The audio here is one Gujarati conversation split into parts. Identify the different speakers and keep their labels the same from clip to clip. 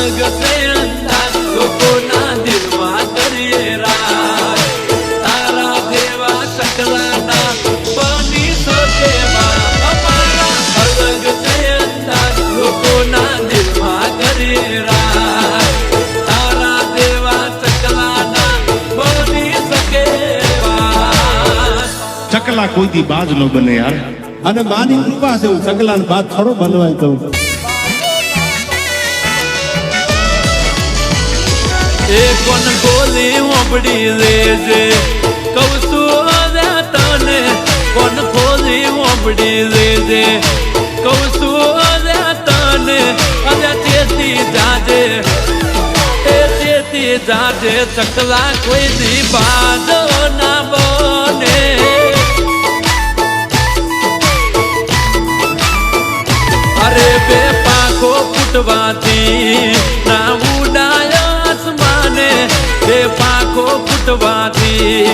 Speaker 1: અલગ છે અંદાજ લોકોના દિલમાં કરીએ રાજ તારા જેવા ચકલાના બની શકે અમારા અલગ છે અંદાજ લોકોના દિલમાં કરીએ રાજ તારા જેવા ચકલાના બની શકે
Speaker 2: ચકલા કોઈ દી બાજ નો બને યાર
Speaker 3: અને માની કૃપા છે હું ચકલાને બાદ થોડો બનવાય તો
Speaker 1: એ કોણ ગોલી ઓબડી લેજે કહું છું તને કોણ ગોલી ઓબડી લેજે કહું છું તને અરે તેથી જાજે તેથી જાજે ચકલા કોઈ દી બાજ ના બને અરે બે પાંખો ફૂટવાથી ના ઉડાયા આસમાને બે પાંખો ફૂટવાથી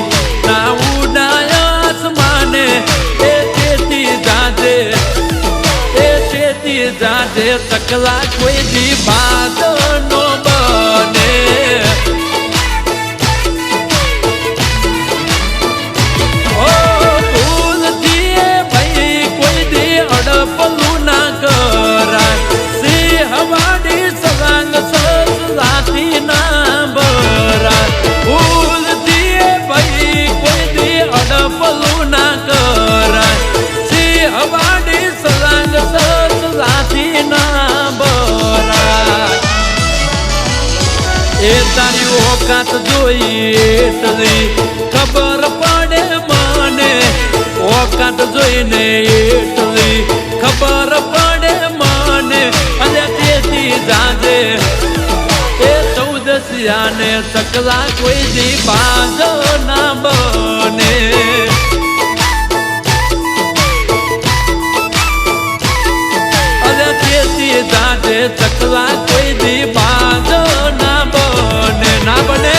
Speaker 1: ના ઉડાયા આસમાને એ તેથી જાજે ચકલા કોઈ દી બાદ નો બને ઓ ભૂલથી ભાઈ કોઈ દી અડપલું ના કરાય સિંહ હવાડી સલાંગ સલાતી ના બરાય ભૂલથી ભાઈ કોઈ દી અડપલું ના કરાય સિંહ હવાડી સલાંગ સલાતી ના બરાય એ તારી ઓકાત જોઈ એટલી ખબર પડે મને ઓકાત જોઈને એટલી ખબર પડે મને અને તેથી જાજે એ ચૌદસિયાને ચકલા કોઈ દી બાજ ના બને અને તેથી જાજે ચકલા કોઈ દી બાજ ના બને ના બને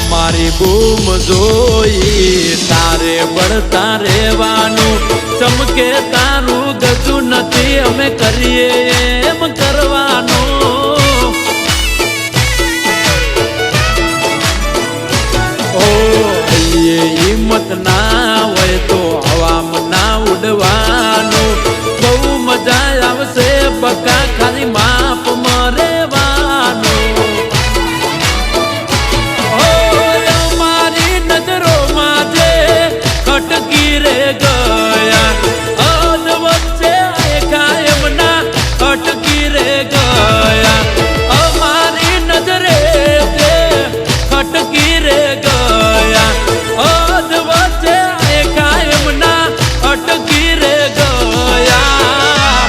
Speaker 1: મારી બૂમ જોઈ તારે બળતા રહેવાનું ચમકે તારું ગજુ નથી અમે કરીએ એમ કરવાનું ઓ હિંમત ના હોય તો હવામાં ના ઉડવાનું બહુ મજા આવશે બકા ખાલી માપ મરેવાનું અટકી રે ગયા અદ વચ્ચે કાયમ ના અટકી રે ગયા અમારી નજરે તે અટકી રે ગયા અદ વચ્ચે કાયમ ના અટકી રે ગયા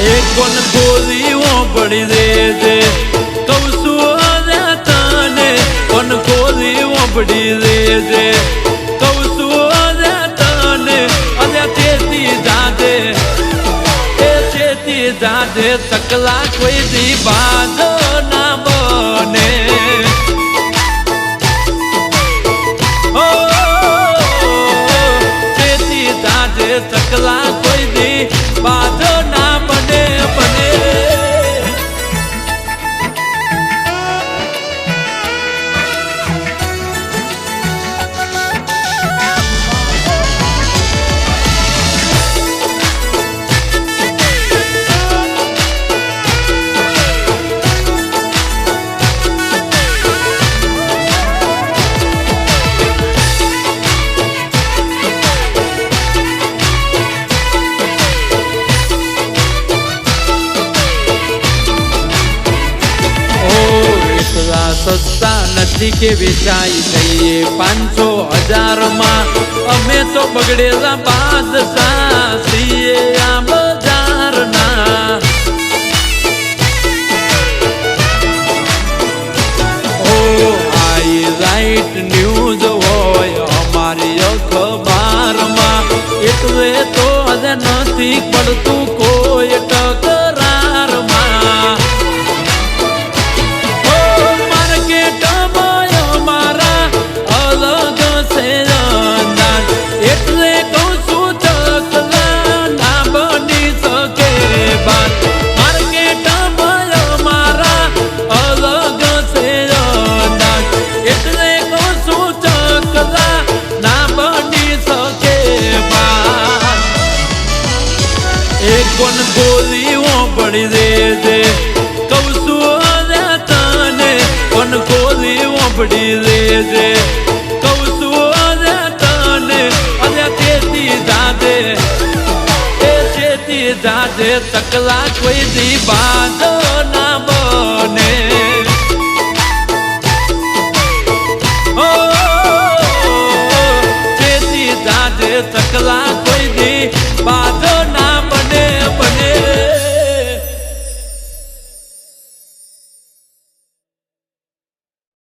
Speaker 1: એ કોણ ગોલી ઓબડી દેજે કહું છું તને કોણ ગોલી ઓબડી દેજે જાજે ચકલા કોઈ દી બાજ ના બને ઓ તેથી જાજે ચકલા કોઈ દી બાજ ના બને બને સસ્તા નથી કે વેચાઈ જઈએ 500,000 માં અમે તો બગડેલા બાદશાહ છીએ આ બજારના થઈ જાજે ચકલા કોઈ દી બાજો ના બને ઓ